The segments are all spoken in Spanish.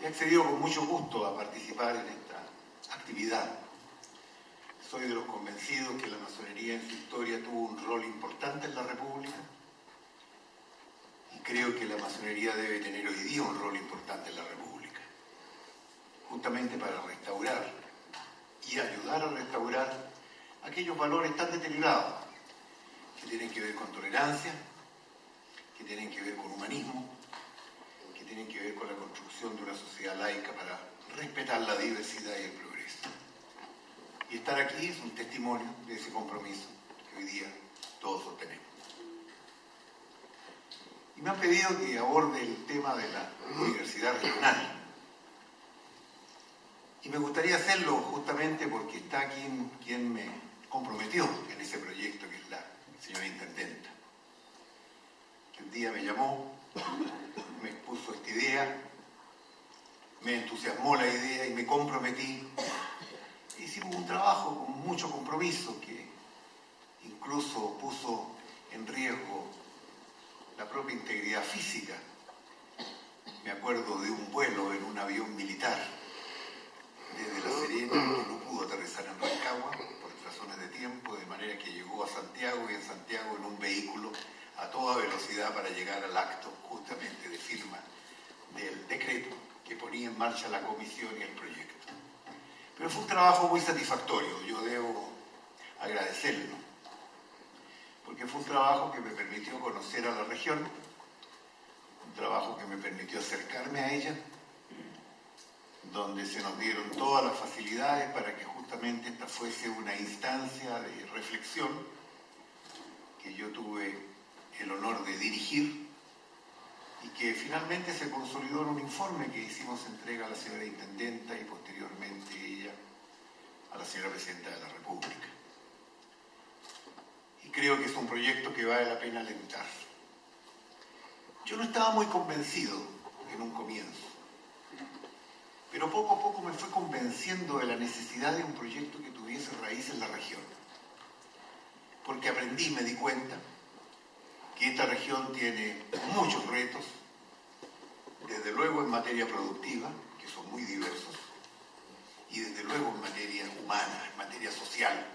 He accedido con mucho gusto a participar en esta actividad. Soy de los convencidos que la masonería en su historia tuvo un rol importante en la República y creo que la masonería debe tener hoy día un rol importante en la República, justamente para restaurar y ayudar a restaurar aquellos valores tan deteriorados que tienen que ver con tolerancia, que tienen que ver con humanismo, que tienen que ver con la construcción de una sociedad laica para respetar la diversidad y el progreso. Y estar aquí es un testimonio de ese compromiso que hoy día todos sostenemos. Y me han pedido que aborde el tema de la universidad regional. Y me gustaría hacerlo justamente porque está quien me comprometió en ese proyecto, que es la señora Intendenta, que un día me llamó, me expuso esta idea, me entusiasmó la idea y me comprometí. Hicimos un trabajo con mucho compromiso que incluso puso en riesgo la propia integridad física. Me acuerdo de un vuelo en un avión militar desde La Serena, que no pudo aterrizar en Rancagua por razones de tiempo, de manera que llegó a Santiago y en Santiago en un vehículo a toda velocidad para llegar al acto justamente de firma del decreto que ponía en marcha la comisión y el proyecto. Pero fue un trabajo muy satisfactorio, yo debo agradecerlo, porque fue un trabajo que me permitió conocer a la región, un trabajo que me permitió acercarme a ella, donde se nos dieron todas las facilidades para que justamente esta fuese una instancia de reflexión que yo tuve el honor de dirigir y que finalmente se consolidó en un informe que hicimos entrega a la señora Intendenta y posteriormente ella a la señora Presidenta de la República. Y creo que es un proyecto que vale la pena alentar. Yo no estaba muy convencido en un comienzo, pero poco a poco me fue convenciendo de la necesidad de un proyecto que tuviese raíz en la región. Porque aprendí, me di cuenta, que esta región tiene muchos retos, desde luego en materia productiva, que son muy diversos, y desde luego en materia humana, en materia social,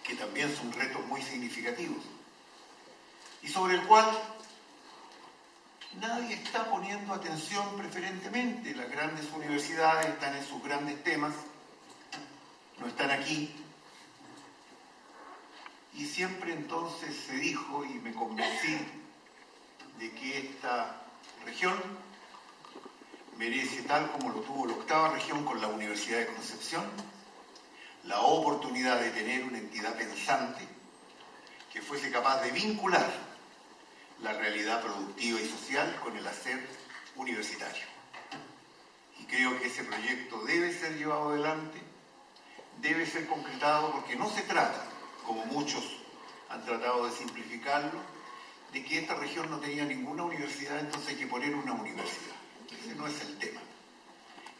que también son retos muy significativos, y sobre el cual nadie está poniendo atención preferentemente. Las grandes universidades están en sus grandes temas, no están aquí, y siempre entonces se dijo, y me convencí, de que esta región merece, tal como lo tuvo la octava región con la Universidad de Concepción, la oportunidad de tener una entidad pensante que fuese capaz de vincular la realidad productiva y social con el hacer universitario. Y creo que ese proyecto debe ser llevado adelante, debe ser concretado, porque no se trata, como muchos han tratado de simplificarlo, de que esta región no tenía ninguna universidad, entonces hay que poner una universidad. Ese no es el tema.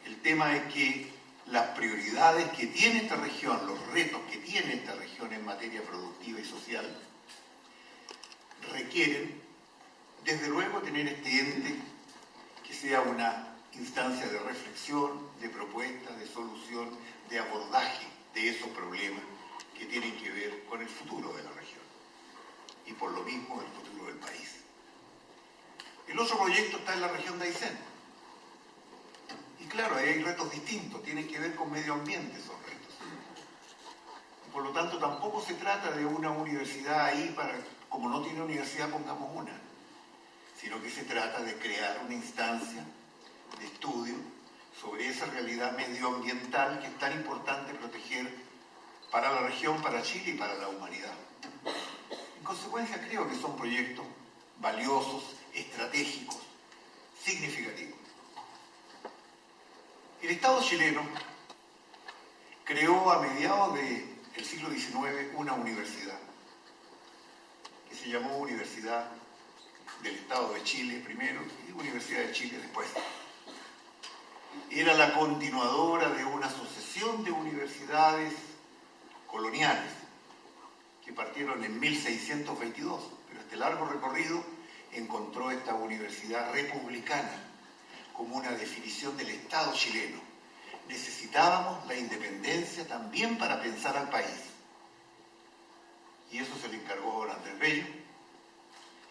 El tema es que las prioridades que tiene esta región, los retos que tiene esta región en materia productiva y social, requieren, desde luego, tener este ente que sea una instancia de reflexión, de propuesta, de solución, de abordaje de esos problemas que tienen que ver con el futuro de la región y por lo mismo el futuro del país. El otro proyecto está en la región de Aysén. Y claro, ahí hay retos distintos, tienen que ver con medio ambiente esos retos. Y por lo tanto tampoco se trata de una universidad ahí para, como no tiene universidad, pongamos una, sino que se trata de crear una instancia de estudio sobre esa realidad medioambiental que es tan importante proteger para la región, para Chile y para la humanidad. En consecuencia, creo que son proyectos valiosos, estratégicos, significativos. El Estado chileno creó a mediados del siglo XIX una universidad que se llamó Universidad del Estado de Chile primero y Universidad de Chile después. Era la continuadora de una sucesión de universidades coloniales que partieron en 1622, pero este largo recorrido encontró esta universidad republicana, como una definición del Estado chileno. Necesitábamos la independencia también para pensar al país. Y eso se le encargó a don Andrés Bello.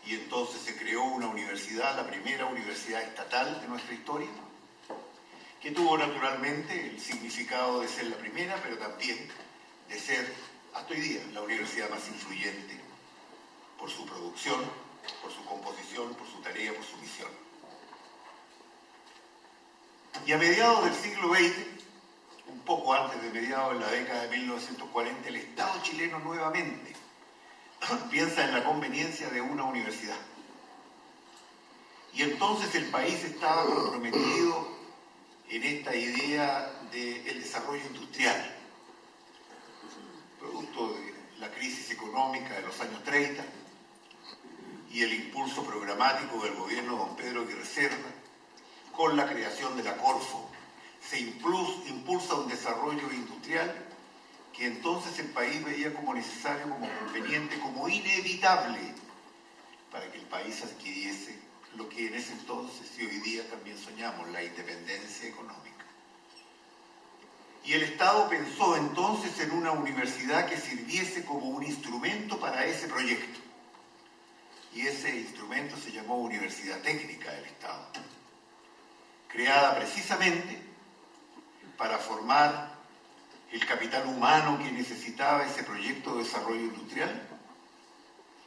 Y entonces se creó una universidad, la primera universidad estatal de nuestra historia, que tuvo naturalmente el significado de ser la primera, pero también de ser, hasta hoy día, la universidad más influyente por su producción, por su composición, por su tarea, por su misión. Y a mediados del siglo XX, un poco antes de mediados de la década de 1940, el Estado chileno nuevamente piensa en la conveniencia de una universidad. Y entonces el país estaba comprometido en esta idea del desarrollo industrial, producto de la crisis económica de los años 30 y el impulso programático del gobierno de don Pedro Aguirre Cerda, con la creación de la Corfo. Se impulsa un desarrollo industrial que entonces el país veía como necesario, como conveniente, como inevitable para que el país adquiriese lo que en ese entonces y hoy día también soñamos, la independencia económica. Y el Estado pensó entonces en una universidad que sirviese como un instrumento para ese proyecto. Y ese instrumento se llamó Universidad Técnica del Estado, creada precisamente para formar el capital humano que necesitaba ese proyecto de desarrollo industrial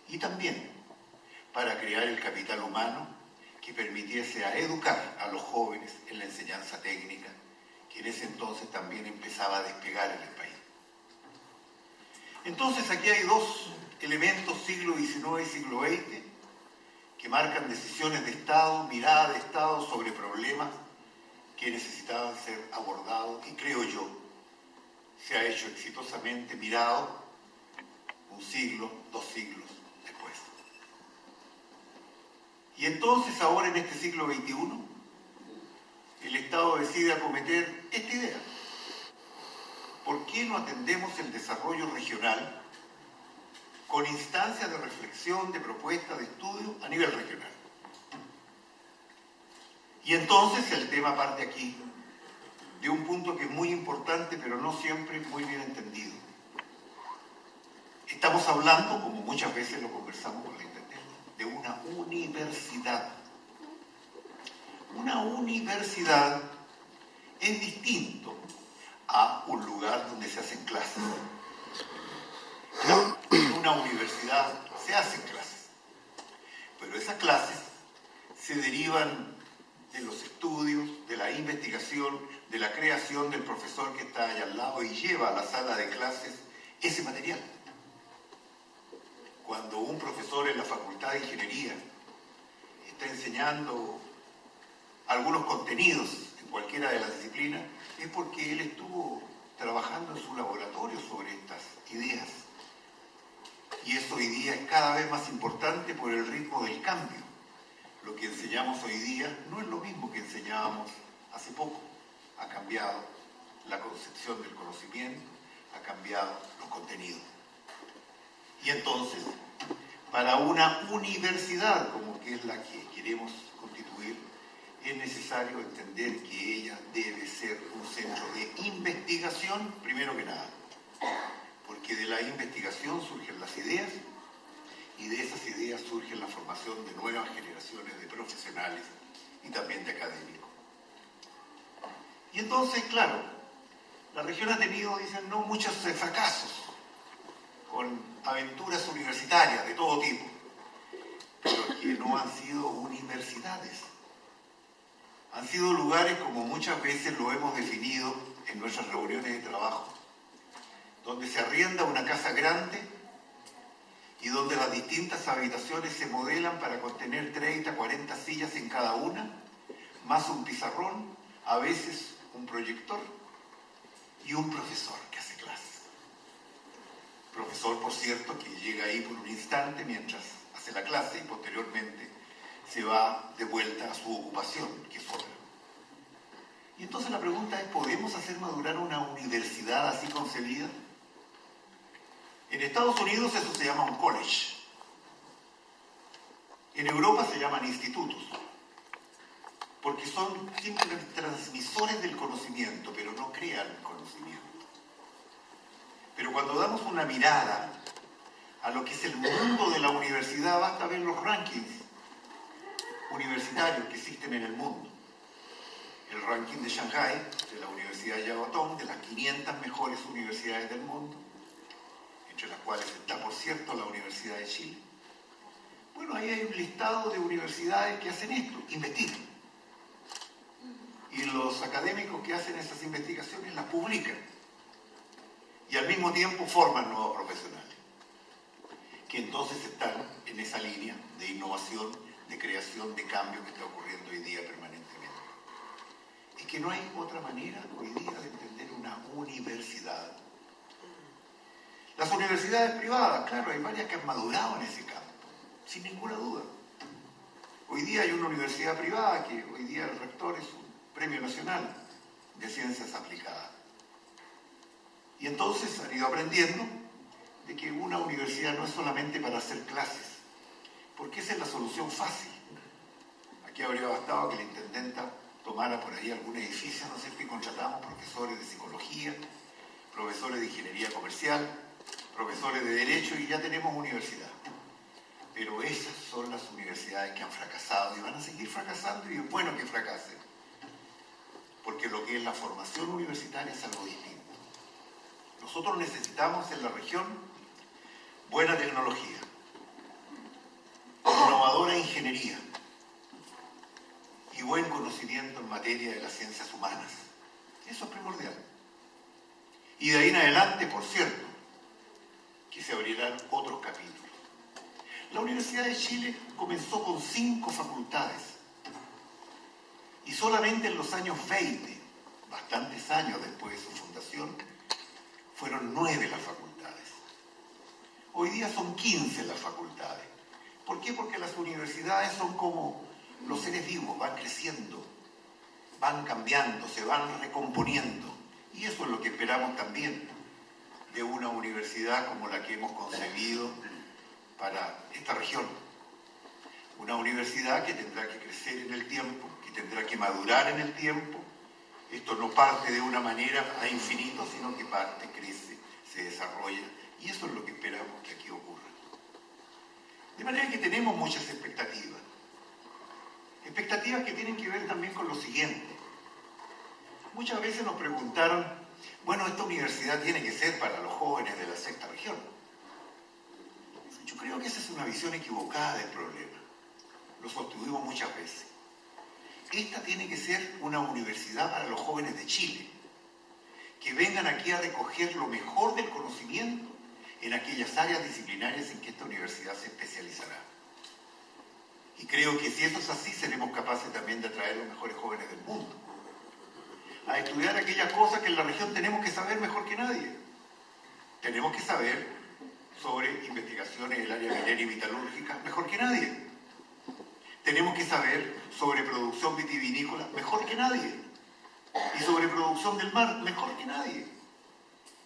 y también para crear el capital humano que permitiese a educar a los jóvenes en la enseñanza técnica, que en ese entonces también empezaba a despegar en el país. Entonces aquí hay dos elementos, siglo XIX y siglo XX, que marcan decisiones de Estado, mirada de Estado sobre problemas que necesitaban ser abordados y creo yo, se ha hecho exitosamente mirado un siglo, 2 siglos después. Y entonces ahora en este siglo XXI, el Estado decide acometer esta idea. ¿Por qué no atendemos el desarrollo regional con instancias de reflexión, de propuesta, de estudio a nivel regional? Y entonces el tema parte aquí de un punto que es muy importante, pero no siempre muy bien entendido. Estamos hablando, como muchas veces lo conversamos con la intendente, de una universidad. Una universidad es distinto a un lugar donde se hacen clases. En una universidad se hacen clases, pero esas clases se derivan de los estudios, de la investigación, de la creación del profesor que está allá al lado y lleva a la sala de clases ese material. Cuando un profesor en la Facultad de Ingeniería está enseñando algunos contenidos en cualquiera de las disciplinas, es porque él estuvo trabajando en su laboratorio sobre estas ideas. Y eso hoy día es cada vez más importante por el ritmo del cambio. Lo que enseñamos hoy día no es lo mismo que enseñábamos hace poco. Ha cambiado la concepción del conocimiento, ha cambiado los contenidos. Y entonces, para una universidad como que es la que queremos constituir, es necesario entender que ella debe ser un centro de investigación, primero que nada. Porque de la investigación surgen las ideas, y de esas ideas surge la formación de nuevas generaciones de profesionales y también de académicos. Y entonces, claro, la región ha tenido, dicen, no muchos fracasos con aventuras universitarias de todo tipo, pero que no han sido universidades. Han sido lugares, como muchas veces lo hemos definido en nuestras reuniones de trabajo, donde se arrienda una casa grande y donde las distintas habitaciones se modelan para contener 30, 40 sillas en cada una, más un pizarrón, a veces un proyector y un profesor que hace clases. Profesor, por cierto, que llega ahí por un instante mientras hace la clase y posteriormente se va de vuelta a su ocupación, que es otra. Y entonces la pregunta es, ¿podemos hacer madurar una universidad así concebida? En Estados Unidos eso se llama un college. En Europa se llaman institutos. porque son simplemente transmisores del conocimiento, pero no crean conocimiento. Pero cuando damos una mirada a lo que es el mundo de la universidad, basta ver los rankings universitarios que existen en el mundo. El ranking de Shanghái, de la Universidad Yao Tong, de las 500 mejores universidades del mundo, entre las cuales está, por cierto, la Universidad de Chile. Bueno, ahí hay un listado de universidades que hacen esto, investigan. Y los académicos que hacen esas investigaciones las publican. Y al mismo tiempo forman nuevos profesionales, que entonces están en esa línea de innovación, de creación, de cambio que está ocurriendo hoy día permanentemente. Es que no hay otra manera hoy día de entender una universidad. Las universidades privadas, claro, hay varias que han madurado en ese campo, sin ninguna duda. Hoy día hay una universidad privada que hoy día el rector es un premio nacional de ciencias aplicadas. Y entonces han ido aprendiendo de que una universidad no es solamente para hacer clases, porque esa es la solución fácil. Aquí habría bastado que la intendenta tomara por ahí algún edificio, ¿no es cierto?, y contratamos profesores de psicología, profesores de ingeniería comercial, profesores de derecho, y ya tenemos universidad. Pero esas son las universidades que han fracasado y van a seguir fracasando, y es bueno que fracasen, porque lo que es la formación universitaria es algo distinto. Nosotros necesitamos en la región buena tecnología, innovadora ingeniería y buen conocimiento en materia de las ciencias humanas. Eso es primordial. Y de ahí en adelante, por cierto, que se abrirán otros capítulos. La Universidad de Chile comenzó con 5 facultades y solamente en los años 20, bastantes años después de su fundación, fueron 9 las facultades. Hoy día son 15 las facultades. ¿Por qué? Porque las universidades son como los seres vivos, van creciendo, van cambiando, se van recomponiendo. Y eso es lo que esperamos también de una universidad como la que hemos concebido para esta región. Una universidad que tendrá que crecer en el tiempo, que tendrá que madurar en el tiempo. Esto no parte de una manera a infinito, sino que parte, crece, se desarrolla. Y eso es lo que esperamos que aquí ocurra. De manera que tenemos muchas expectativas. Expectativas que tienen que ver también con lo siguiente. Muchas veces nos preguntaron, bueno, esta universidad tiene que ser para los jóvenes de la sexta región. Yo creo que esa es una visión equivocada del problema. Lo sostuvimos muchas veces. Esta tiene que ser una universidad para los jóvenes de Chile, que vengan aquí a recoger lo mejor del conocimiento en aquellas áreas disciplinarias en que esta universidad se especializará. Y creo que si eso es así, seremos capaces también de atraer los mejores jóvenes del mundo a estudiar aquellas cosas que en la región tenemos que saber mejor que nadie. Tenemos que saber sobre investigaciones en el área minera y metalúrgica mejor que nadie. Tenemos que saber sobre producción vitivinícola mejor que nadie. Y sobre producción del mar mejor que nadie.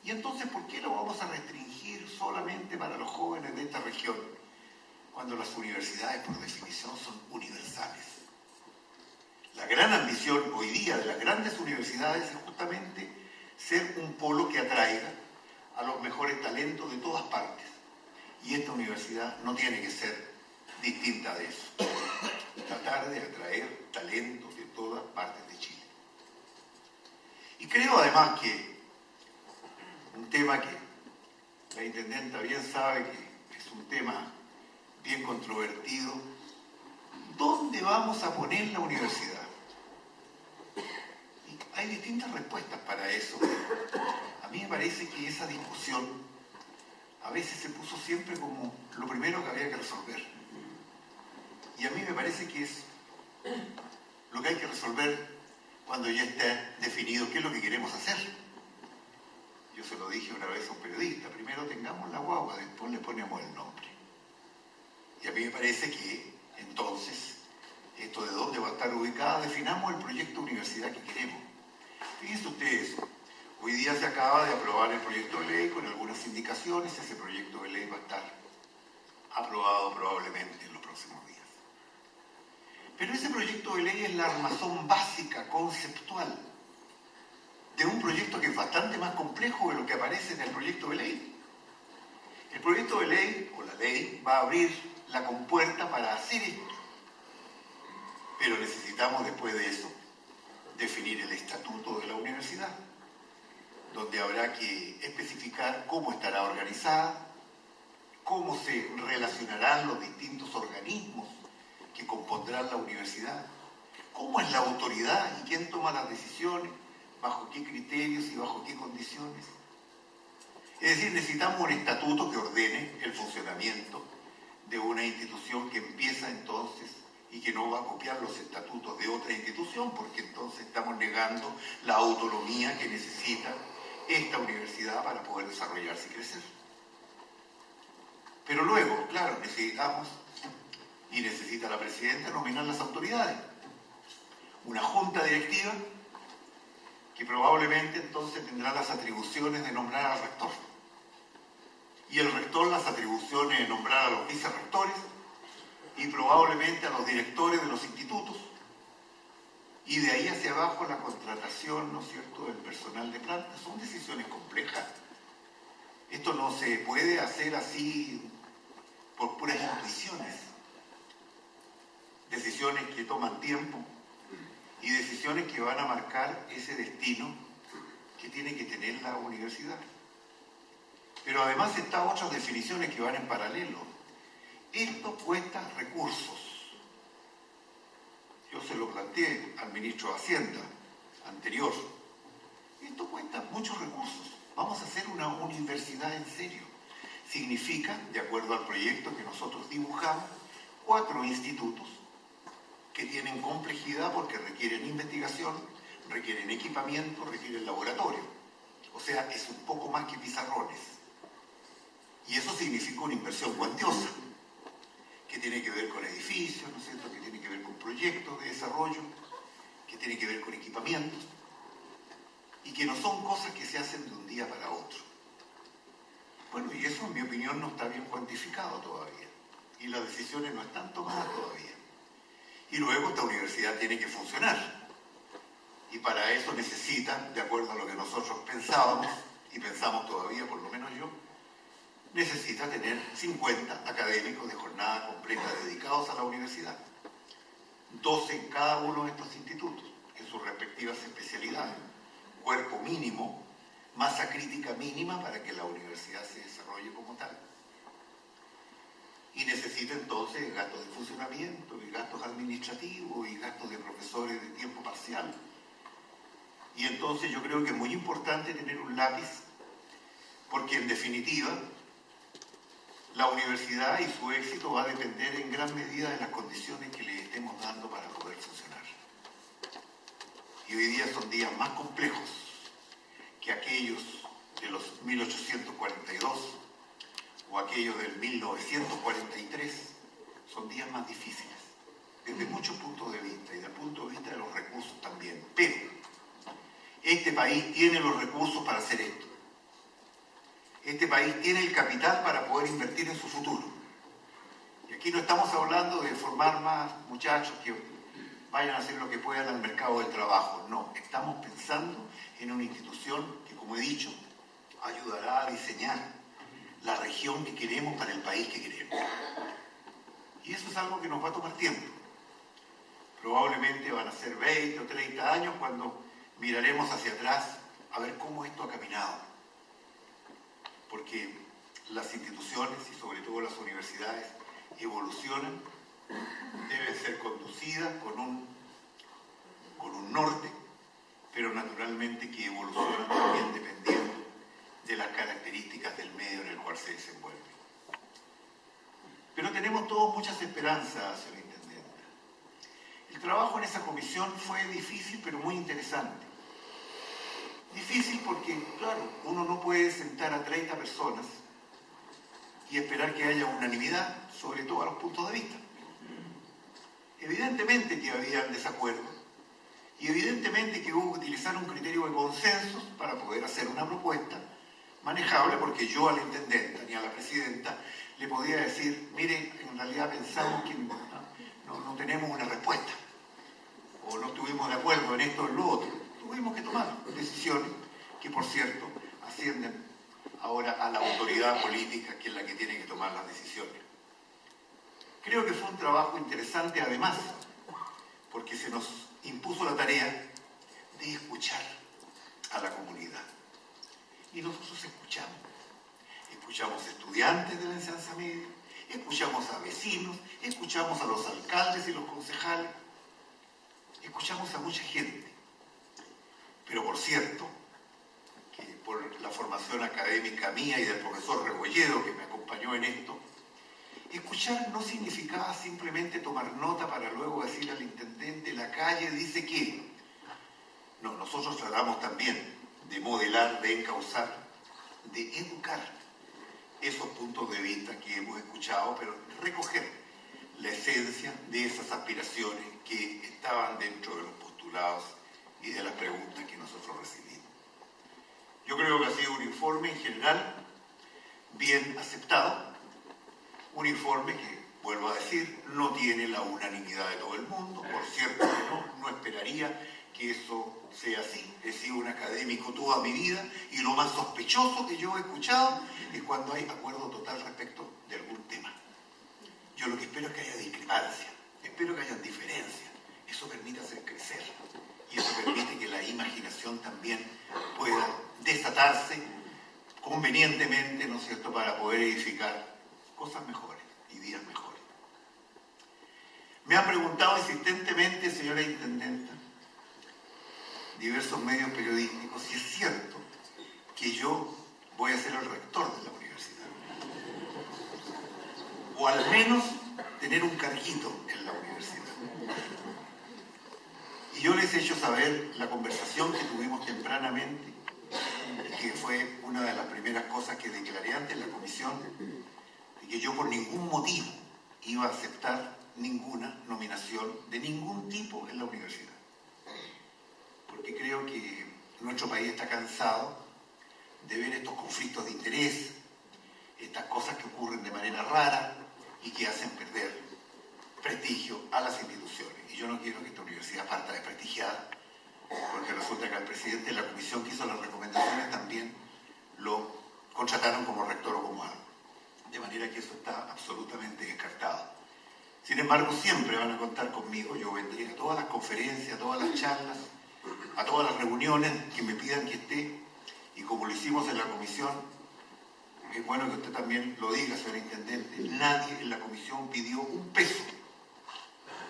Y entonces, ¿por qué lo vamos a restringir solamente para los jóvenes de esta región? Cuando las universidades, por definición, son universales. La gran ambición hoy día de las grandes universidades es justamente ser un polo que atraiga a los mejores talentos de todas partes. Y esta universidad no tiene que ser distinta de eso. Tratar de atraer talentos de todas partes de Chile. Y creo además que un tema que la intendenta bien sabe que es un tema bien controvertido, ¿dónde vamos a poner la universidad? Y hay distintas respuestas para eso. A mí me parece que esa discusión a veces se puso siempre como lo primero que había que resolver. Y a mí me parece que es lo que hay que resolver cuando ya está definido qué es lo que queremos hacer. Yo se lo dije una vez a un periodista, primero tengamos la guagua, después le ponemos el nombre. Y a mí me parece que entonces, esto de dónde va a estar ubicada, definamos el proyecto de universidad que queremos. Fíjense ustedes, hoy día se acaba de aprobar el proyecto de ley con algunas indicaciones, ese proyecto de ley va a estar aprobado probablemente en los próximos días. Pero ese proyecto de ley es la armazón básica, conceptual, de un proyecto que es bastante más complejo de lo que aparece en el proyecto de ley. El proyecto de ley, o la ley, va a abrir la compuerta para hacer esto. Pero necesitamos, después de eso, definir el estatuto de la universidad, donde habrá que especificar cómo estará organizada, cómo se relacionarán los distintos organismos que compondrán la universidad, cómo es la autoridad y quién toma las decisiones, bajo qué criterios y bajo qué condiciones. Es decir, necesitamos un estatuto que ordene el funcionamiento de una institución que empieza entonces y que no va a copiar los estatutos de otra institución, porque entonces estamos negando la autonomía que necesita esta universidad para poder desarrollarse y crecer. Pero luego, claro, necesitamos, y necesita la presidenta, nominar las autoridades. Una junta directiva que probablemente entonces tendrá las atribuciones de nombrar al rector. Y el rector las atribuciones de nombrar a los vicerrectores y probablemente a los directores de los institutos. Y de ahí hacia abajo la contratación, ¿no es cierto?, del personal de planta. Son decisiones complejas. Esto no se puede hacer así por puras intuiciones. Decisiones que toman tiempo y decisiones que van a marcar ese destino que tiene que tener la universidad. Pero además están otras definiciones que van en paralelo. Esto cuesta recursos. Yo se lo planteé al ministro de Hacienda anterior. Esto cuesta muchos recursos. Vamos a hacer una universidad en serio. Significa, de acuerdo al proyecto que nosotros dibujamos, 4 institutos que tienen complejidad porque requieren investigación, requieren equipamiento, requieren laboratorio. O sea, es un poco más que pizarrones. Y eso significa una inversión cuantiosa, que tiene que ver con edificios, ¿no es cierto?, que tiene que ver con proyectos de desarrollo, que tiene que ver con equipamientos, y que no son cosas que se hacen de un día para otro. Bueno, y eso en mi opinión no está bien cuantificado todavía, y las decisiones no están tomadas todavía. Y luego esta universidad tiene que funcionar, y para eso necesita, de acuerdo a lo que nosotros pensábamos, y pensamos todavía, por lo menos yo, necesita tener 50 académicos de jornada completa dedicados a la universidad. 12 en cada uno de estos institutos, en sus respectivas especialidades. Cuerpo mínimo, masa crítica mínima para que la universidad se desarrolle como tal. Y necesita entonces gastos de funcionamiento, y gastos administrativos, y gastos de profesores de tiempo parcial. Y entonces yo creo que es muy importante tener un lápiz, porque en definitiva, la universidad y su éxito va a depender en gran medida de las condiciones que le estemos dando para poder funcionar. Y hoy día son días más complejos que aquellos de los 1842 o aquellos del 1943. Son días más difíciles, desde muchos puntos de vista, y desde el punto de vista de los recursos también. Pero este país tiene los recursos para hacer esto. Este país tiene el capital para poder invertir en su futuro. Y aquí no estamos hablando de formar más muchachos que vayan a hacer lo que puedan al mercado del trabajo. No, estamos pensando en una institución que, como he dicho, ayudará a diseñar la región que queremos para el país que queremos. Y eso es algo que nos va a tomar tiempo. Probablemente van a ser 20 o 30 años cuando miraremos hacia atrás a ver cómo esto ha caminado. Porque las instituciones y sobre todo las universidades evolucionan, deben ser conducidas con un norte, pero naturalmente que evolucionan también dependiendo de las características del medio en el cual se desenvuelve. Pero tenemos todos muchas esperanzas, señor Intendente. El trabajo en esa comisión fue difícil, pero muy interesante. Difícil porque, claro, uno no puede sentar a 30 personas y esperar que haya unanimidad sobre todos los puntos de vista. Evidentemente que había desacuerdos y evidentemente que hubo que utilizar un criterio de consenso para poder hacer una propuesta manejable, porque yo a la intendenta ni a la presidenta le podía decir, mire, en realidad pensamos que no tenemos una respuesta, o no estuvimos de acuerdo en esto o en lo otro. Tuvimos que tomar decisiones que, por cierto, ascienden ahora a la autoridad política, que es la que tiene que tomar las decisiones. Creo que fue un trabajo interesante, además, porque se nos impuso la tarea de escuchar a la comunidad. Y nosotros escuchamos. Escuchamos estudiantes de la enseñanza media, escuchamos a vecinos, escuchamos a los alcaldes y los concejales, escuchamos a mucha gente. Pero por cierto, que por la formación académica mía y del profesor Rebolledo, que me acompañó en esto, escuchar no significaba simplemente tomar nota para luego decirle al intendente, la calle dice que. No, nosotros tratamos también de modelar, de encauzar, de educar esos puntos de vista que hemos escuchado, pero recoger la esencia de esas aspiraciones que estaban dentro de los postulados y de las preguntas que nosotros recibimos. Yo creo que ha sido un informe en general bien aceptado, un informe que, vuelvo a decir, no tiene la unanimidad de todo el mundo, por cierto que no esperaría que eso sea así. He sido un académico toda mi vida y lo más sospechoso que yo he escuchado es cuando hay acuerdo total respecto de algún tema. Yo lo que espero es que haya discrepancia, espero que haya diferencia. Eso permite hacer crecer y eso permite que la imaginación también pueda desatarse convenientemente, ¿no es cierto?, para poder edificar cosas mejores y días mejores. Me han preguntado insistentemente, señora intendenta, diversos medios periodísticos, si es cierto que yo voy a ser el rector de la universidad, o al menos tener un carguito en la universidad. Y yo les he hecho saber la conversación que tuvimos tempranamente, y que fue una de las primeras cosas que declaré ante la comisión, de que yo por ningún motivo iba a aceptar ninguna nominación de ningún tipo en la universidad. Porque creo que nuestro país está cansado de ver estos conflictos de interés, estas cosas que ocurren de manera rara y que hacen perder prestigio a las instituciones. Y yo no quiero que esta universidad parta desprestigiada, porque resulta que al presidente de la comisión que hizo las recomendaciones también lo contrataron como rector o como algo. De manera que eso está absolutamente descartado. Sin embargo, siempre van a contar conmigo. Yo vendré a todas las conferencias, a todas las charlas, a todas las reuniones que me pidan que esté, y como lo hicimos en la comisión, es bueno que usted también lo diga, señor intendente, nadie en la comisión pidió un peso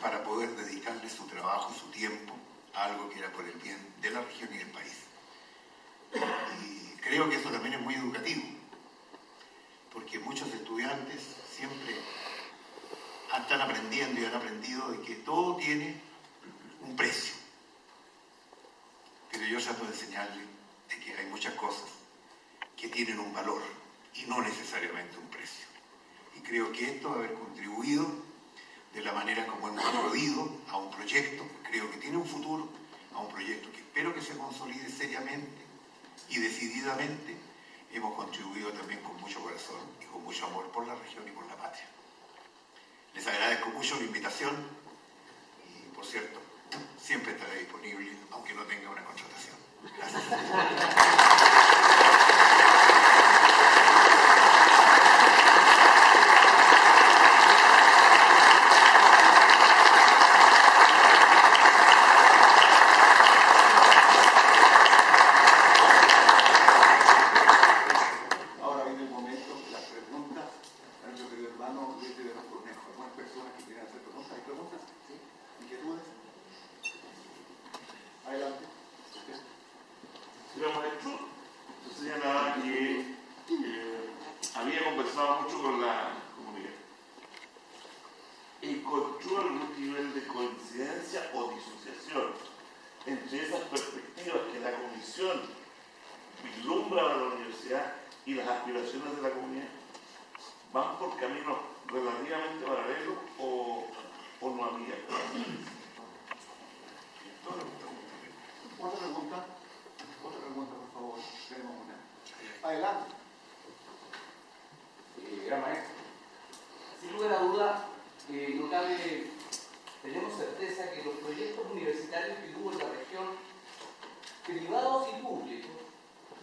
para poder dedicarle su trabajo, su tiempo, a algo que era por el bien de la región y del país. Y creo que eso también es muy educativo, porque muchos estudiantes siempre están aprendiendo y han aprendido de que todo tiene un precio. Pero yo trato de enseñarles de que hay muchas cosas que tienen un valor y no necesariamente un precio. Y creo que esto va a haber contribuido de la manera como hemos aplaudido a un proyecto que creo que tiene un futuro, a un proyecto que espero que se consolide seriamente y decididamente. Hemos contribuido también con mucho corazón y con mucho amor por la región y por la patria. Les agradezco mucho la invitación y, por cierto, siempre estaré disponible, aunque no tenga una contratación. Gracias. Ahora viene el momento de las preguntas. A nuestro querido hermano Luis de los Cornejos. Algunas personas que quieran hacer preguntas. ¿Hay preguntas? ¿Sí? ¿Inquietudes? Adelante. Señor maestro, usted señalaba que había conversado mucho con la comunidad. ¿Encontró algún nivel de coincidencia o disociación entre esas perspectivas que la comisión vislumbra para la universidad y las aspiraciones de la comunidad? ¿Van por caminos relativamente paralelos o no había? ¿Otra pregunta? Otra pregunta, por favor. Tenemos una. Adelante. Gran maestro. Sin lugar a duda, no cabe tenemos certeza que los proyectos universitarios que hubo en la región, privados y públicos,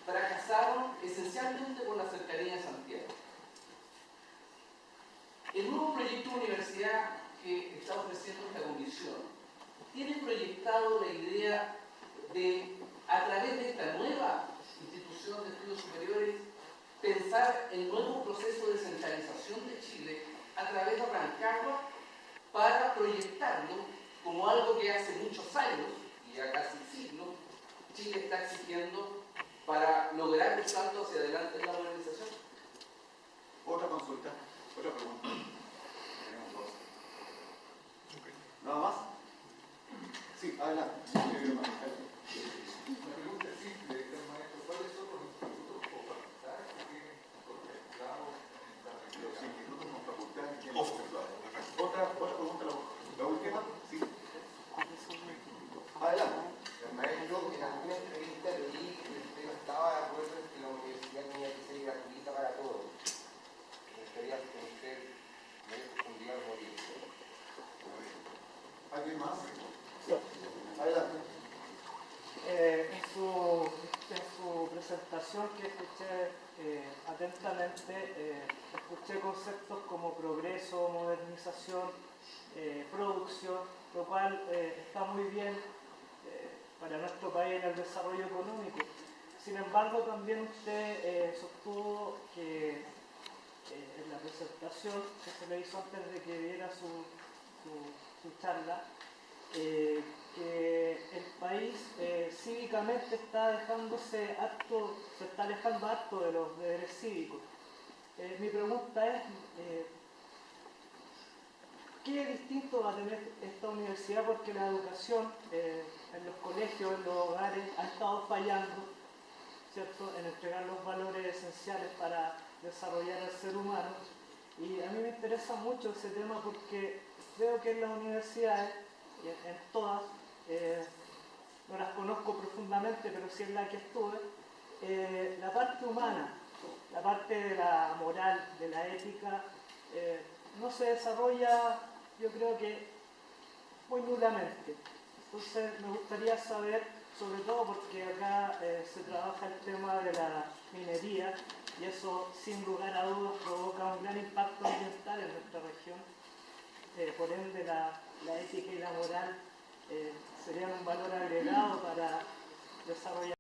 fracasaron esencialmente por la cercanía de Santiago. El nuevo proyecto de universidad que está ofreciendo esta comisión tiene proyectado la idea de, a través de esta nueva institución de estudios superiores, pensar en nuevos procesos de centralización de Chile a través de Rancagua para proyectarlo como algo que hace muchos años, y ya casi siglos, Chile está exigiendo para lograr el salto hacia adelante en la modernización. Otra consulta, otra pregunta. Tenemos dos. ¿Nada más? Sí, adelante. La pregunta es simple, maestro. ¿Cuáles son los institutos o facultades que tienen contemplados en la región? Los institutos con facultades que tienen Otra otra pregunta, la última. Sí. Adelante. Maestro, en alguna entrevista leí que usted no estaba de acuerdo en que la universidad tenía que ser gratuita para todos. Me gustaría conocer mayor profundidad sobre eso. ¿Alguien más? Adelante. En su presentación, que escuché atentamente, escuché conceptos como progreso, modernización, producción, lo cual está muy bien para nuestro país en el desarrollo económico. Sin embargo, también usted sostuvo que en la presentación que se le hizo antes de que diera su charla, que el país cívicamente está se está alejando harto de los deberes cívicos. Mi pregunta es, ¿qué distinto va a tener esta universidad? Porque la educación en los colegios, en los hogares, ha estado fallando, ¿cierto?, en entregar los valores esenciales para desarrollar al ser humano. Y a mí me interesa mucho ese tema porque veo que en las universidades, en todas, no las conozco profundamente, pero sí en la que estuve, la parte humana, la parte de la moral, de la ética, no se desarrolla, yo creo que muy nulamente. Entonces me gustaría saber, sobre todo porque acá se trabaja el tema de la minería y eso sin lugar a dudas provoca un gran impacto ambiental en nuestra región. Por ende la ética y la moral serían un valor agregado para desarrollar